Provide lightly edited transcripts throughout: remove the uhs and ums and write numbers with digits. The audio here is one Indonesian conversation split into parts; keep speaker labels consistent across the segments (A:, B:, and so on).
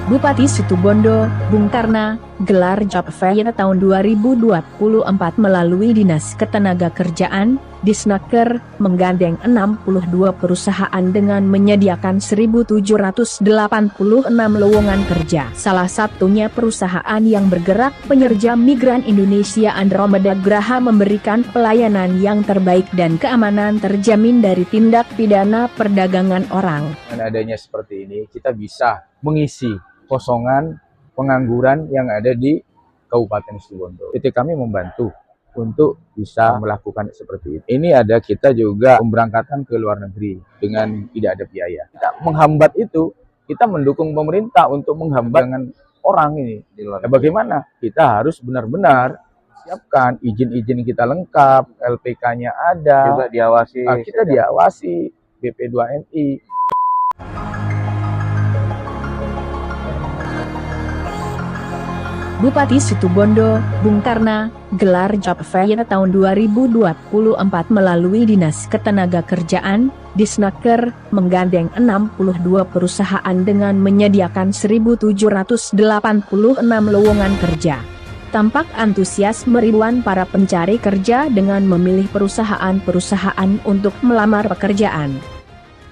A: Bupati Situbondo, Bung Karna, gelar Job Fair tahun 2024 melalui Dinas Ketenagakerjaan, Disnaker, menggandeng 62 perusahaan dengan menyediakan 1.786 lowongan kerja. Salah satunya perusahaan yang bergerak penyerja migran Indonesia Andromeda Graha memberikan pelayanan yang terbaik dan keamanan terjamin dari tindak pidana perdagangan orang.
B: Dengan adanya seperti ini, kita bisa mengisi kosongan pengangguran yang ada di Kabupaten Situbondo. PT kami membantu untuk bisa melakukan seperti ini. Ini ada kita juga pemberangkatan ke luar negeri dengan tidak ada biaya. Kita menghambat itu, kita mendukung pemerintah untuk menghambat dengan orang ini. Nah, bagaimana? Kita harus benar-benar siapkan izin-izin kita lengkap, LPK-nya ada,
C: juga diawasi.
B: Kita diawasi BP2MI.
A: Bupati Situbondo, Bung Karna, gelar Job Fair tahun 2024 melalui Dinas Ketenagakerjaan, Disnaker, menggandeng 62 perusahaan dengan menyediakan 1.786 lowongan kerja. Tampak antusias Ridwan para pencari kerja dengan memilih perusahaan-perusahaan untuk melamar pekerjaan.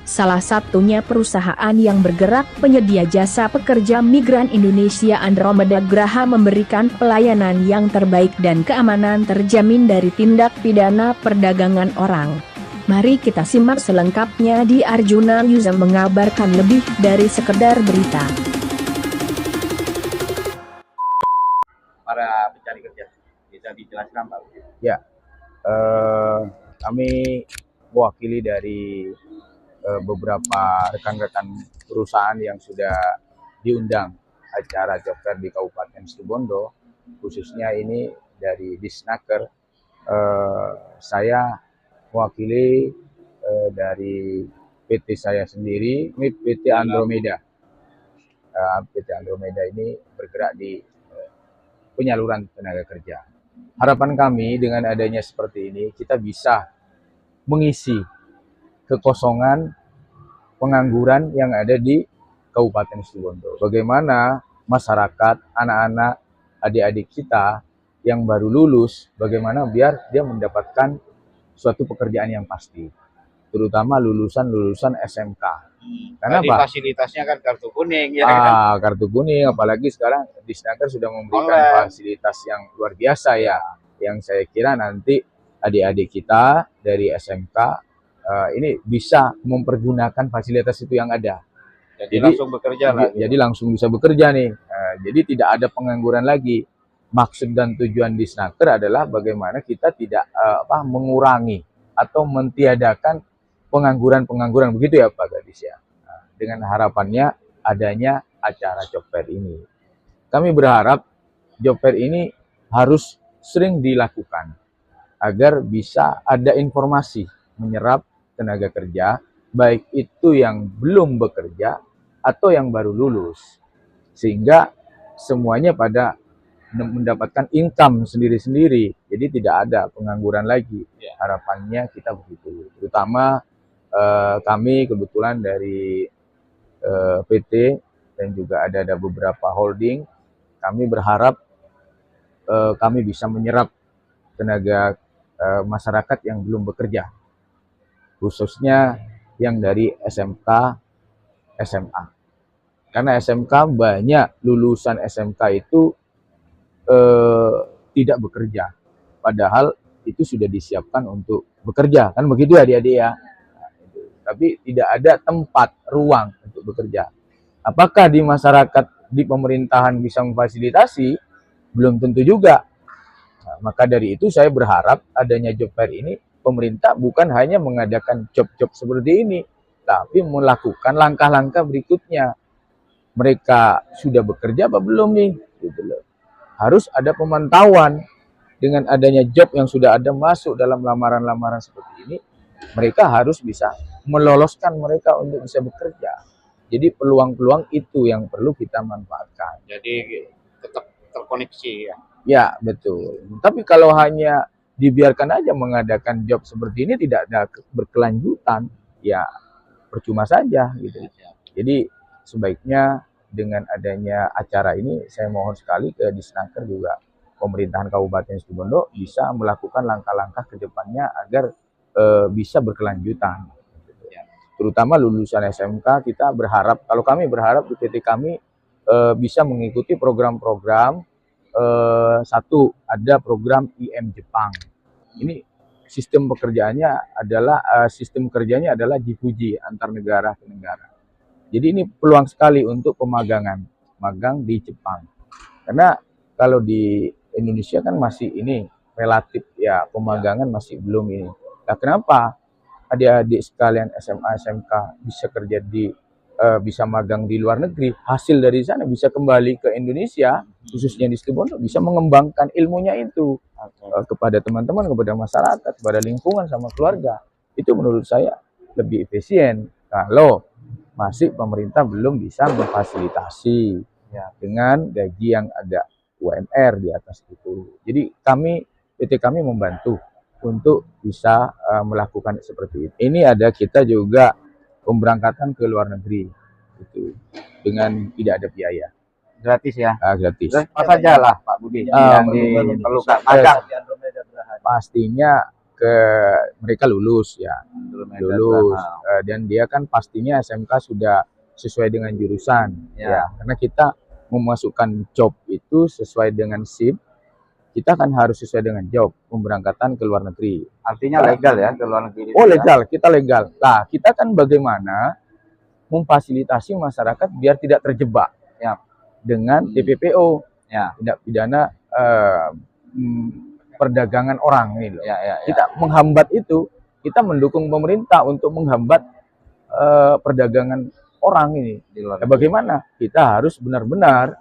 A: Salah satunya perusahaan yang bergerak penyedia jasa pekerja migran Indonesia Andromeda Graha memberikan pelayanan yang terbaik dan keamanan terjamin dari tindak pidana perdagangan orang. Mari kita simak selengkapnya di Arjuna News yang mengabarkan lebih dari sekedar berita.
C: Para pencari kerja, bisa dijelaskan Pak?
B: Ya, kami mewakili dari beberapa rekan-rekan perusahaan yang sudah diundang acara job fair di Kabupaten Situbondo, khususnya ini dari Disnaker. Saya mewakili dari PT saya sendiri, ini PT Andromeda. PT Andromeda ini bergerak di penyaluran tenaga kerja. Harapan kami dengan adanya seperti ini, kita bisa mengisi kekosongan pengangguran yang ada di Kabupaten Situbondo. Bagaimana masyarakat, anak-anak, adik-adik kita yang baru lulus, bagaimana biar dia mendapatkan suatu pekerjaan yang pasti, terutama lulusan SMK. Karena apa?
C: Fasilitasnya kan kartu kuning, ya kan?
B: Kartu kuning, apalagi sekarang Disnaker sudah memberikan fasilitas yang luar biasa ya. Yang saya kira nanti adik-adik kita dari SMK ini bisa mempergunakan fasilitas itu yang ada.
C: Jadi langsung bekerja lagi.
B: Jadi langsung bisa bekerja nih. Jadi tidak ada pengangguran lagi. Maksud dan tujuan Disnaker adalah bagaimana kita tidak mengurangi atau mentiadakan pengangguran-pengangguran, begitu ya Pak Gadis ya. Dengan harapannya adanya acara job fair ini. Kami berharap job fair ini harus sering dilakukan agar bisa ada informasi menyerap tenaga kerja, baik itu yang belum bekerja atau yang baru lulus, sehingga semuanya pada mendapatkan income sendiri-sendiri, jadi tidak ada pengangguran lagi. Harapannya kita begitu, terutama kami kebetulan dari PT dan juga ada beberapa holding, kami berharap kami bisa menyerap tenaga masyarakat yang belum bekerja, khususnya yang dari SMK, SMA. Karena SMK banyak lulusan SMK itu tidak bekerja, padahal itu sudah disiapkan untuk bekerja, kan begitu adik-adik ya. Tapi tidak ada tempat, ruang untuk bekerja. Apakah di masyarakat, di pemerintahan bisa memfasilitasi? Belum tentu juga. Nah, maka dari itu saya berharap adanya job fair ini, pemerintah bukan hanya mengadakan job-job seperti ini, tapi melakukan langkah-langkah berikutnya. Mereka sudah bekerja apa belum nih? Gitu loh. Harus ada pemantauan. Dengan adanya job yang sudah ada masuk dalam lamaran-lamaran seperti ini, mereka harus bisa meloloskan mereka untuk bisa bekerja. Jadi peluang-peluang itu yang perlu kita manfaatkan.
C: Jadi tetap terkoneksi ya.
B: Ya, betul. Tapi kalau hanya dibiarkan aja mengadakan job seperti ini tidak ada berkelanjutan, ya percuma saja gitu. Jadi sebaiknya dengan adanya acara ini, saya mohon sekali ke Disnaker juga pemerintahan Kabupaten Situbondo bisa melakukan langkah-langkah ke depannya agar bisa berkelanjutan. Terutama lulusan SMK, kita berharap, kalau kami berharap di PT kami bisa mengikuti program-program. Satu, ada program IM Jepang. Ini sistem pekerjaannya adalah G2G, antar negara ke negara. Jadi ini peluang sekali untuk pemagangan, magang di Jepang. Karena kalau di Indonesia kan masih ini relatif ya, pemagangan masih belum ini. Nah, kenapa adik-adik sekalian SMA, SMK bisa kerja bisa magang di luar negeri, hasil dari sana bisa kembali ke Indonesia, khususnya di Situbondo, bisa mengembangkan ilmunya itu kepada teman-teman, kepada masyarakat, kepada lingkungan sama keluarga. Itu menurut saya lebih efisien kalau masih pemerintah belum bisa memfasilitasi dengan gaji yang ada UMR di atas itu. Jadi PT kami membantu untuk bisa melakukan seperti itu. Ini ada kita juga pemberangkatan ke luar negeri itu dengan tidak ada biaya.
C: Gratis ya?
B: Gratis.
C: Apa saja lah Pak Budi yang diperlukan magang?
B: Pastinya mereka lulus ya, lulus dan dia kan pastinya SMK sudah sesuai dengan jurusan ya, karena kita memasukkan job itu sesuai dengan SIP, kita kan harus sesuai dengan job pemberangkatan ke luar negeri.
C: Artinya legal ya ke luar negeri?
B: Oh legal, kita legal. Nah kita kan bagaimana memfasilitasi masyarakat biar tidak terjebak ya dengan TPPO, tindak pidana perdagangan orang ini loh. Kita menghambat itu, kita mendukung pemerintah untuk menghambat perdagangan orang ini. Bagaimana? Kita harus benar-benar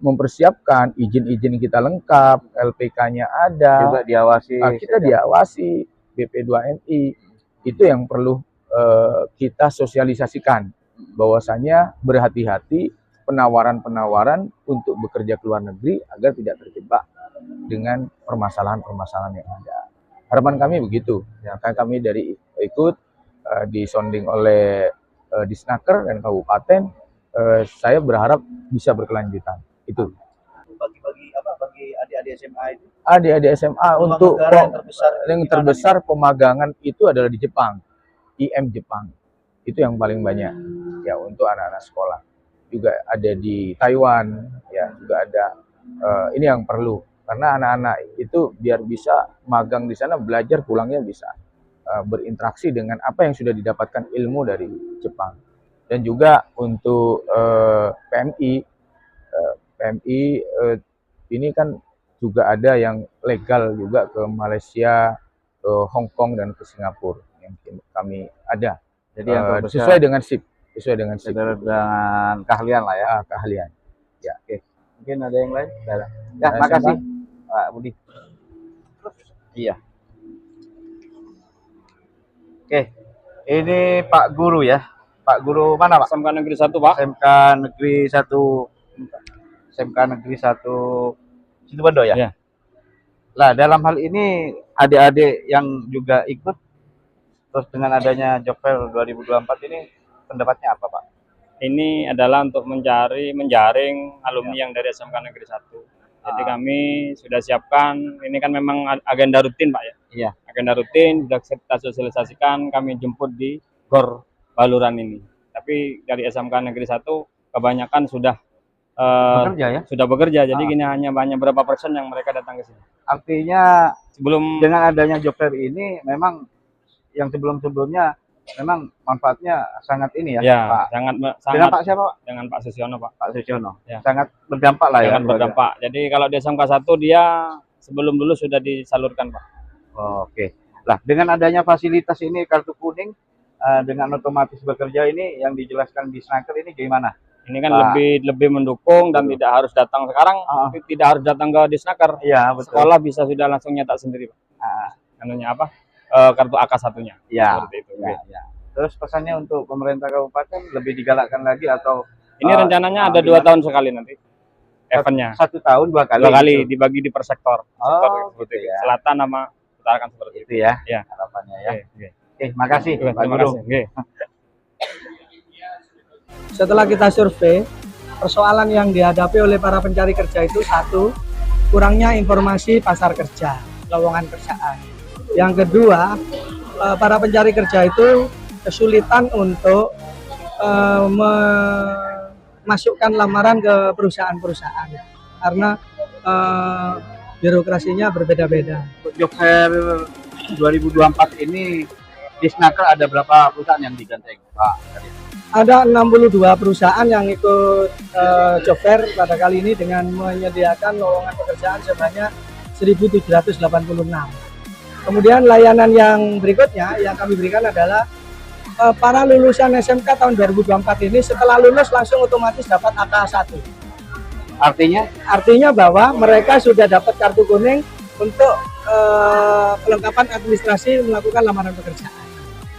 B: mempersiapkan izin-izin kita lengkap, LPK-nya ada,
C: juga diawasi.
B: Kita diawasi, BP2MI. Itu yang perlu kita sosialisasikan, bahwasanya berhati-hati penawaran-penawaran untuk bekerja ke luar negeri agar tidak terjebak dengan permasalahan-permasalahan yang ada. Harapan kami begitu. Ya, kami dari ikut disonding oleh Disnaker dan Kabupaten, saya berharap bisa berkelanjutan. Itu.
C: Bagi adik-adik SMA itu?
B: Adik-adik SMA untuk yang terbesar pemagangan itu adalah di Jepang, IM Jepang. Itu yang paling banyak ya untuk anak-anak sekolah. Juga ada di Taiwan, ya juga ada. Ini yang perlu karena anak-anak itu biar bisa magang di sana, belajar pulangnya bisa berinteraksi dengan apa yang sudah didapatkan ilmu dari Jepang. Dan juga untuk PMI ini kan juga ada yang legal juga ke Malaysia, ke Hong Kong dan ke Singapura yang kami ada.
C: Jadi yang
B: sesuai dengan SIP, dengan
C: keahlian lah ya.
B: Keahlian. Ya,
C: oke. Mungkin ada yang lain? Ya, makasih Pak Budi. Iya. Oke. Ini Pak Guru ya. Pak Guru mana, Pak?
D: SMK Negeri 1, Pak.
C: SMK Negeri 1 Situbondo ya?
D: Iya.
C: Lah, dalam hal ini adik-adik yang juga ikut terus dengan adanya Job Fair 2024 ini pendapatnya apa, Pak?
D: Ini adalah untuk menjaring alumni yang dari SMK Negeri 1. Jadi kami sudah siapkan, ini kan memang agenda rutin, Pak ya?
C: Iya.
D: Agenda rutin, sudah kita sosialisasikan, kami jemput di GOR Baluran ini. Tapi dari SMK Negeri 1 kebanyakan sudah
C: bekerja ya?
D: Sudah bekerja, jadi gini hanya berapa persen yang mereka datang ke sini.
C: Artinya
D: sebelum
C: dengan adanya Job Fair ini memang yang sebelum-sebelumnya memang manfaatnya sangat ini ya,
D: ya
C: Pak.
D: Sangat
C: dengan Pak siapa, Pak?
D: Dengan Pak Susiono, Pak.
C: Pak Susiono.
D: Ya.
C: Sangat berdampak lah ya.
D: Sangat berdampak. Jadi kalau di SMK 1 dia sebelum lulus sudah disalurkan, Pak.
C: Oke. Lah, dengan adanya fasilitas ini kartu kuning dengan otomatis bekerja ini yang dijelaskan di Disnaker ini gimana?
D: Ini kan lebih mendukung dan tidak harus datang sekarang, tidak harus datang ke Disnaker.
C: Iya, betul.
D: Sekolah bisa sudah langsung nyetak sendiri, Pak. Anunya apa? Kartu AK1-nya.
C: Iya.
D: Seperti itu.
C: Ya. Terus pesannya untuk pemerintah kabupaten lebih digalakkan lagi atau
D: ini rencananya ada 2 tahun sekali nanti eventnya.
C: 1 tahun 2 kali.
D: 2 kali dibagi di per sektor.
C: Gitu ya.
D: Selatan sama utara kan seperti
C: itu ya.
D: Ya.
C: Harapannya ya. Oke, makasih Pak
D: Terima
C: Guru.
D: kasih.
E: setelah kita survei, persoalan yang dihadapi oleh para pencari kerja itu satu, kurangnya informasi pasar kerja, lowongan kerjaan. Yang kedua, para pencari kerja itu kesulitan untuk memasukkan lamaran ke perusahaan-perusahaan karena birokrasinya berbeda-beda.
C: Job Fair 2024 ini di Snaker ada berapa perusahaan yang digandeng, Pak?
E: Ada 62 perusahaan yang ikut job fair pada kali ini dengan menyediakan lowongan pekerjaan sebanyak 1.786. Kemudian layanan yang berikutnya yang kami berikan adalah para lulusan SMK tahun 2024 ini setelah lulus langsung otomatis dapat AK1. Artinya bahwa mereka sudah dapat kartu kuning untuk kelengkapan administrasi melakukan lamaran pekerjaan.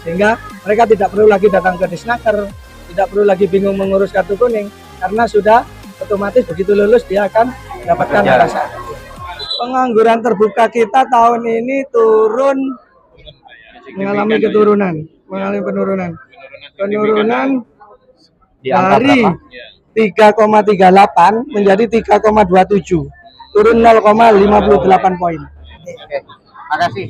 E: Sehingga mereka tidak perlu lagi datang ke Disnaker, tidak perlu lagi bingung mengurus kartu kuning, karena sudah otomatis begitu lulus dia akan mendapatkan AK1. Pengangguran terbuka kita tahun ini mengalami penurunan dari 3,38 menjadi 3,27, turun 0,58 poin.
C: Oke, makasih.